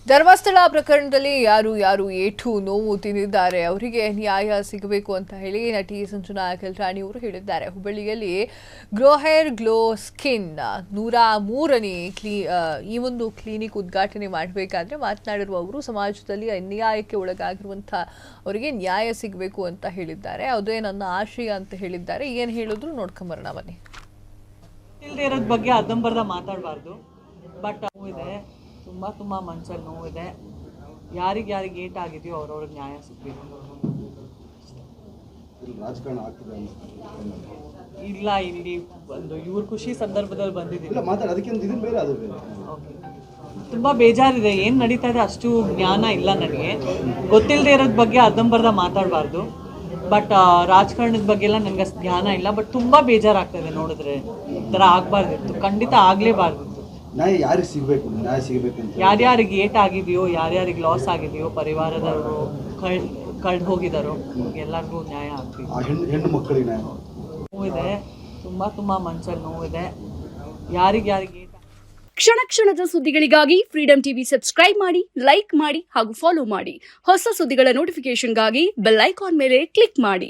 ಧರ್ಮಸ್ಥಳ ಪ್ರಕರಣದಲ್ಲಿ ಯಾರು ಏಟು ನೋವು ತಿಂದಿದ್ದಾರೆ ಅವರಿಗೆ ನ್ಯಾಯ ಸಿಗಬೇಕು ಅಂತ ಹೇಳಿ ನಟಿ ಸಂಜನಾ ಕೆಲ್ರಾಣಿ ಅವರು ಹೇಳಿದ್ದಾರೆ. ಹುಬ್ಬಳ್ಳಿಯಲ್ಲಿ ಗ್ರೋ ಹೇರ್ ಗ್ಲೋ ಸ್ಕಿನ್ 103ನೇ ಈ ಒಂದು ಕ್ಲಿನಿಕ್ ಉದ್ಘಾಟನೆ ಮಾಡಬೇಕಾದ್ರೆ ಮಾತನಾಡಿರುವ ಅವರು ಸಮಾಜದಲ್ಲಿ ಅನ್ಯಾಯಕ್ಕೆ ಒಳಗಾಗಿರುವಂತಹ ಅವರಿಗೆ ನ್ಯಾಯ ಸಿಗಬೇಕು ಅಂತ ಹೇಳಿದ್ದಾರೆ. ಅದೇ ನನ್ನ ಆಶಯ ಅಂತ ಹೇಳಿದ್ದಾರೆ. ಏನು ಹೇಳಿದ್ರು ನೋಡ್ಕೊಂಬರೋಣ ಬನ್ನಿ. ಇಲ್ಲದೆ ಇರೋದ್ರ ಬಗ್ಗೆ ಅದಂಬರ್ದ ಮಾತಾಡಬಾರ್ದು. ಬಟ್ ಇದೆ, ತುಂಬ ಮನಸ್ಸಲ್ಲಿ ನೋವಿದೆ. ಯಾರಿಗೆ ಏಟ್ ಆಗಿದೆಯೋ ಅವ್ರವ್ರಿಗೆ ನ್ಯಾಯ ಸಿಗಬೇಕು. ಇಲ್ಲ, ಇಲ್ಲಿ ಒಂದು ಇವ್ರ ಖುಷಿ ಸಂದರ್ಭದಲ್ಲಿ ಬಂದಿದ್ದೀವಿ. ತುಂಬ ಬೇಜಾರಿದೆ. ಏನು ನಡೀತಾ ಇದೆ ಅಷ್ಟು ಜ್ಞಾನ ಇಲ್ಲ ನನಗೆ. ಗೊತ್ತಿಲ್ಲದೆ ಇರೋದ್ರ ಬಗ್ಗೆ ಅದಂಬರ್ದ ಮಾತಾಡಬಾರ್ದು. ಬಟ್ ರಾಜಕಾರಣದ ಬಗ್ಗೆ ಎಲ್ಲ ನನಗೆ ಜ್ಞಾನ ಇಲ್ಲ. ಬಟ್ ತುಂಬ ಬೇಜಾರಾಗ್ತದೆ ನೋಡಿದ್ರೆ. ಈ ಥರ ಆಗಬಾರ್ದಿತ್ತು, ಖಂಡಿತ ಆಗಲೇಬಾರ್ದಿತ್ತು. ಯಾರಿಗೆ ಸಿಗಬೇಕು, ನ್ಯಾಯ ಸಿಗಬೇಕು ಅಂತ ಯಾರ್ಯಾರಿಗೆ ಏಟ್ ಆಗಿದೆಯೋ, ಯಾರ್ಯಾರಿಗೆ ಲಾಸ್ ಆಗಿದೆಯೋ, ಪರಿವಾರದವರು ಕಳೆದು ಹೋಗಿದಾರೋ ಎಲ್ಲರಿಗೂ ನ್ಯಾಯ ಆಗ್ಬೇಕು. ಹೆಣ್ಣು ಮಕ್ಕಳಿಗೆ ನ್ಯಾಯ. ನೋವಿದೆ, ತುಂಬ ಮನಸ್ಸಲ್ಲಿ ನೋವಿದೆ. ಯಾರಿಗೆ ಕ್ಷಣ ಕ್ಷಣದ ಸುದ್ದಿಗಳಿಗಾಗಿ ಫ್ರೀಡಂ ಟಿವಿ ಸಬ್ಸ್ಕ್ರೈಬ್ ಮಾಡಿ, ಲೈಕ್ ಮಾಡಿ ಹಾಗೂ ಫಾಲೋ ಮಾಡಿ. ಹೊಸ ಸುದ್ದಿಗಳ ನೋಟಿಫಿಕೇಶನ್ಗಾಗಿ ಬೆಲ್ ಐಕಾನ್ ಮೇಲೆ ಕ್ಲಿಕ್ ಮಾಡಿ.